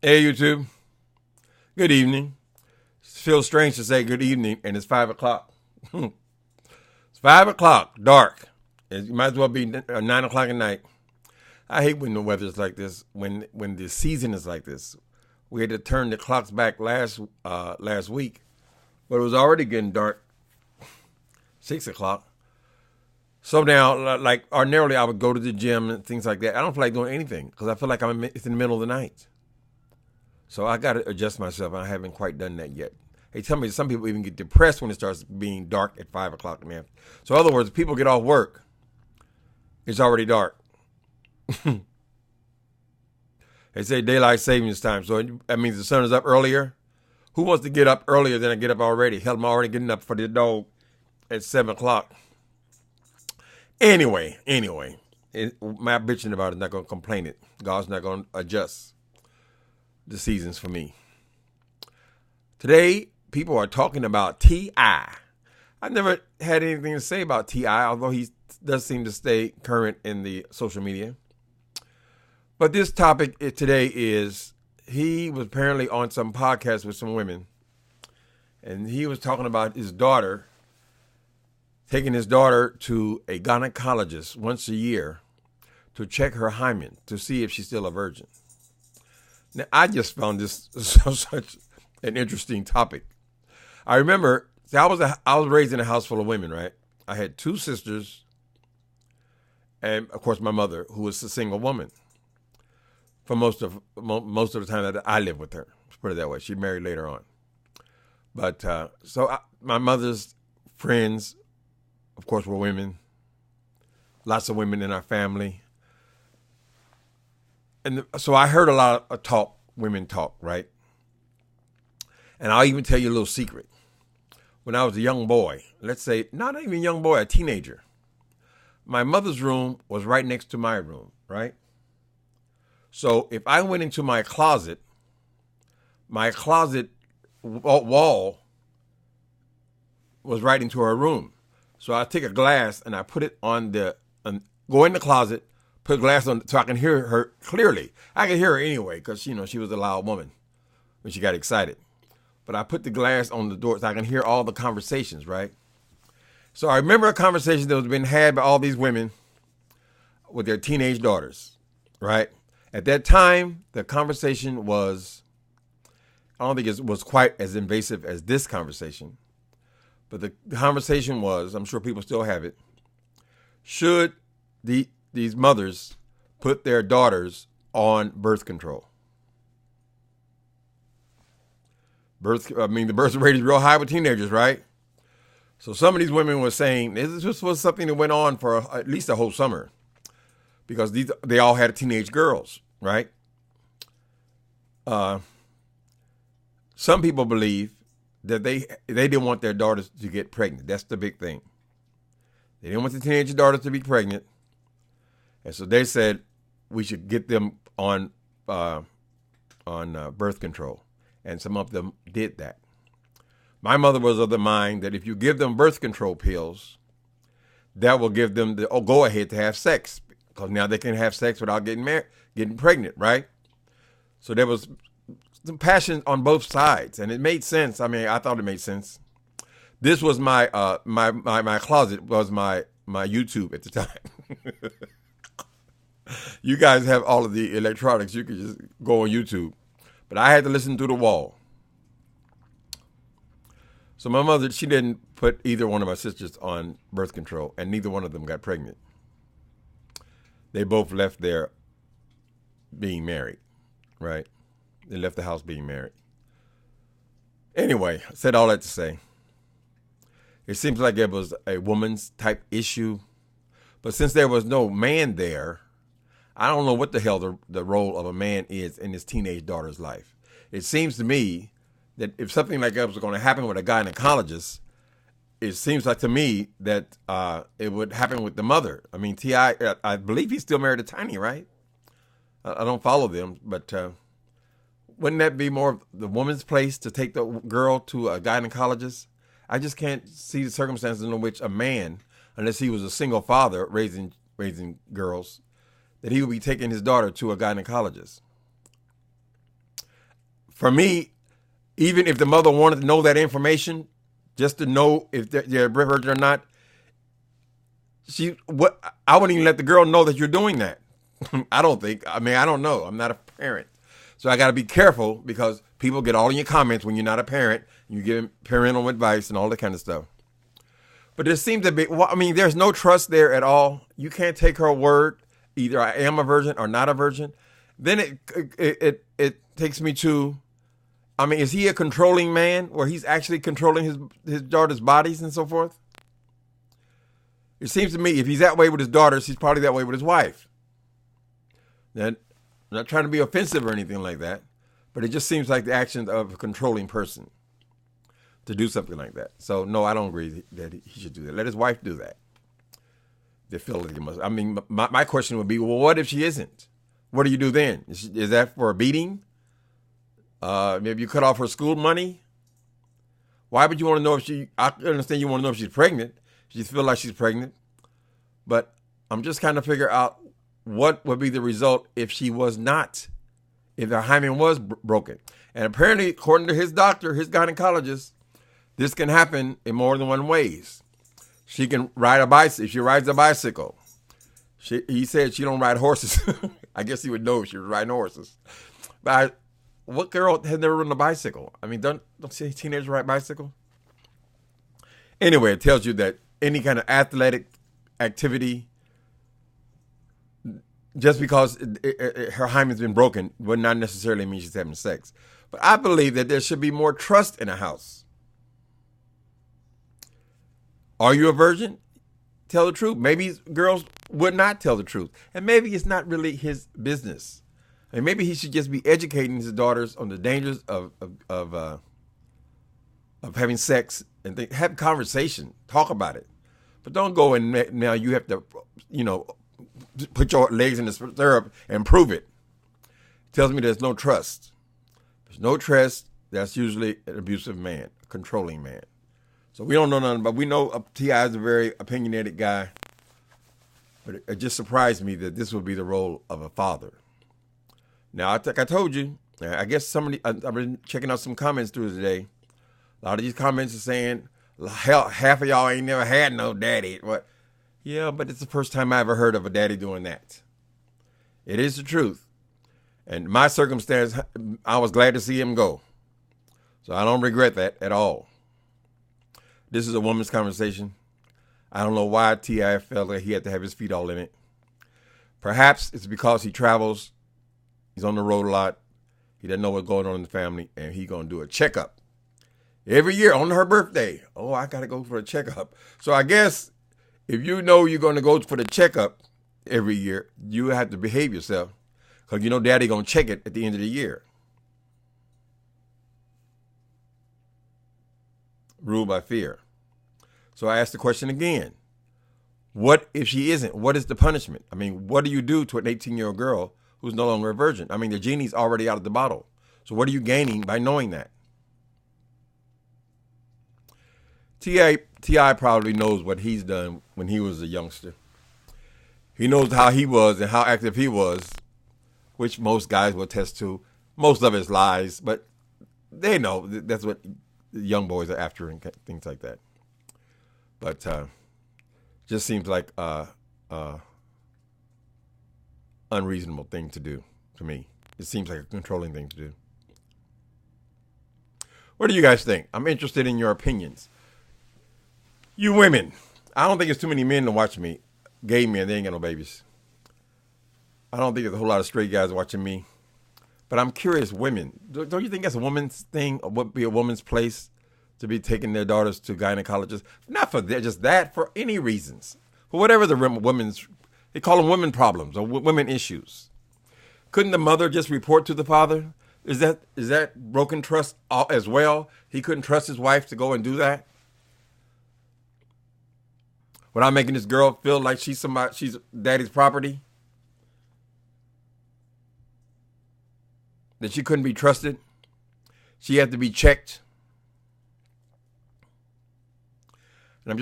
Hey, YouTube. Good evening. It feels strange to say good evening, and it's 5 o'clock. It's 5 o'clock, dark. It might as well be 9 o'clock at night. I hate when the weather's like this, when the season is like this. We had to turn the clocks back last week, but it was already getting dark, 6 o'clock. So now, like ordinarily, I would go to the gym and things like that. I don't feel like doing anything because I feel like it's in the middle of the night. So I got to adjust myself. I haven't quite done that yet. They tell me some people even get depressed when it starts being dark at 5 o'clock in the afternoon. So in other words, people get off work, it's already dark. They say daylight savings time. So that means the sun is up earlier. Who wants to get up earlier than I get up already? Hell, I'm already getting up for the dog at 7 o'clock. Anyway, my bitching about it is not going to complain it. God's not going to adjust the seasons for me. Today, people are talking about T.I. I've never had anything to say about T.I., although he does seem to stay current in the social media. But this topic today is, he was apparently on some podcast with some women, and he was talking about his daughter, taking his daughter to a gynecologist once a year to check her hymen to see if she's still a virgin. Now, I just found this such an interesting topic. I remember, I was raised in a house full of women, right? I had two sisters, and of course my mother, who was a single woman for most of the time that I lived with her. Let's put it that way. She married later on. But my mother's friends, of course, were women. Lots of women in our family. And so I heard a lot of women talk, right? And I'll even tell you a little secret. When I was a young boy, let's say, not even a young boy, a teenager, my mother's room was right next to my room, right? So if I went into my closet wall was right into her room. So I take a glass and I put it go in the closet, put glass on so I can hear her clearly. I can hear her anyway because, she was a loud woman when she got excited. But I put the glass on the door so I can hear all the conversations, right? So I remember a conversation that was being had by all these women with their teenage daughters, right? At that time, the conversation was, I don't think it was quite as invasive as this conversation. But the conversation was, I'm sure people still have it, should these mothers put their daughters on birth control? The birth rate is real high with teenagers, right? So some of these women were saying this was something that went on for at least a whole summer because they all had teenage girls, right? Some people believe that they didn't want their daughters to get pregnant. That's the big thing. They didn't want the teenage daughters to be pregnant. And so they said we should get them on birth control. And some of them did that. My mother was of the mind that if you give them birth control pills, that will give them the go ahead to have sex. Because now they can have sex without getting pregnant, right? So there was some passion on both sides. And it made sense. I mean, I thought it made sense. This was my closet was my YouTube at the time. You guys have all of the electronics. You could just go on YouTube. But I had to listen through the wall. So my mother, she didn't put either one of my sisters on birth control, and neither one of them got pregnant. They both left there being married, right? They left the house being married. Anyway, I said all that to say, it seems like it was a woman's type issue. But since there was no man there, I don't know what the hell the role of a man is in his teenage daughter's life. It seems to me that if something like that was going to happen with a gynecologist, it seems like to me that it would happen with the mother. I mean, T.I., I believe he's still married to Tiny, right? I don't follow them, but wouldn't that be more of the woman's place to take the girl to a gynecologist? I just can't see the circumstances in which a man, unless he was a single father raising girls, that he would be taking his daughter to a gynecologist. For me, even if the mother wanted to know that information, just to know if they're a virgin or not, I wouldn't even let the girl know that you're doing that. I don't think. I mean, I don't know. I'm not a parent. So I got to be careful because people get all in your comments when you're not a parent. You give parental advice and all that kind of stuff. But there seems to be, I mean, there's no trust there at all. You can't take her word. Either I am a virgin or not a virgin. Then it takes me to, I mean, is he a controlling man where he's actually controlling his daughter's bodies and so forth? It seems to me if he's that way with his daughters, he's probably that way with his wife. Then, I'm not trying to be offensive or anything like that, but it just seems like the actions of a controlling person to do something like that. So, no, I don't agree that he should do that. Let his wife do that. They feel like he must. I mean, my question would be, well, what if she isn't? What do you do then? Is that for a beating? Maybe you cut off her school money? Why would you want to know if I understand you want to know if she's pregnant. She feel like she's pregnant. But I'm just kind of figure out what would be the result if she was not, if her hymen was broken. And apparently, according to his doctor, his gynecologist, this can happen in more than one ways. She can ride a bicycle. If she rides a bicycle, he said she don't ride horses. I guess he would know if she was riding horses. But what girl has never ridden a bicycle? I mean, don't see teenagers ride bicycle? Anyway, it tells you that any kind of athletic activity, just because her hymen's been broken, would not necessarily mean she's having sex. But I believe that there should be more trust in a house. Are you a virgin? Tell the truth. Maybe girls would not tell the truth. And maybe it's not really his business. And maybe he should just be educating his daughters on the dangers of having sex and have conversation, talk about it. But don't go and now you have to, put your legs in the stirrup and prove it. It tells me there's no trust. There's no trust. That's usually an abusive man, a controlling man. So we don't know nothing, but we know T.I. is a very opinionated guy. But it just surprised me that this would be the role of a father. Now, like I told you, I guess I've been checking out some comments through today. A lot of these comments are saying, hell, half of y'all ain't never had no daddy. What? Yeah, but it's the first time I ever heard of a daddy doing that. It is the truth. And my circumstance, I was glad to see him go. So I don't regret that at all. This is a woman's conversation. I don't know why T.I. felt like he had to have his feet all in it. Perhaps it's because he travels. He's on the road a lot. He doesn't know what's going on in the family, and he's going to do a checkup every year on her birthday. Oh, I got to go for a checkup. So I guess if you know you're going to go for the checkup every year, you have to behave yourself because you know daddy going to check it at the end of the year. Ruled by fear. So I asked the question again. What if she isn't? What is the punishment? I mean, what do you do to an 18-year-old girl who's no longer a virgin? I mean, the genie's already out of the bottle. So what are you gaining by knowing that? T.I. probably knows what he's done when he was a youngster. He knows how he was and how active he was, which most guys will attest to. Most of it's lies, but they know that's what young boys are after and things like that. But just seems like unreasonable thing to do to me. It seems like a controlling thing to do. What do you guys think? I'm interested in your opinions. You women, I don't think there's too many men to watch me. Gay men, they ain't got no babies. I don't think there's a whole lot of straight guys watching me. But I'm curious, women, don't you think that's a woman's thing, or would be a woman's place to be taking their daughters to gynecologists? Not for just that, for any reasons. For whatever the women's, they call them women problems or women issues. Couldn't the mother just report to the father? Is that broken trust as well? He couldn't trust his wife to go and do that? Without making this girl feel like she's daddy's property? That she couldn't be trusted? She had to be checked? And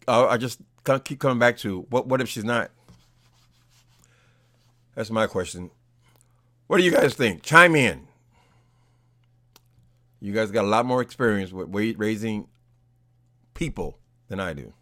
I just keep coming back to, what if she's not? That's my question. What do you guys think? Chime in. You guys got a lot more experience with raising people than I do.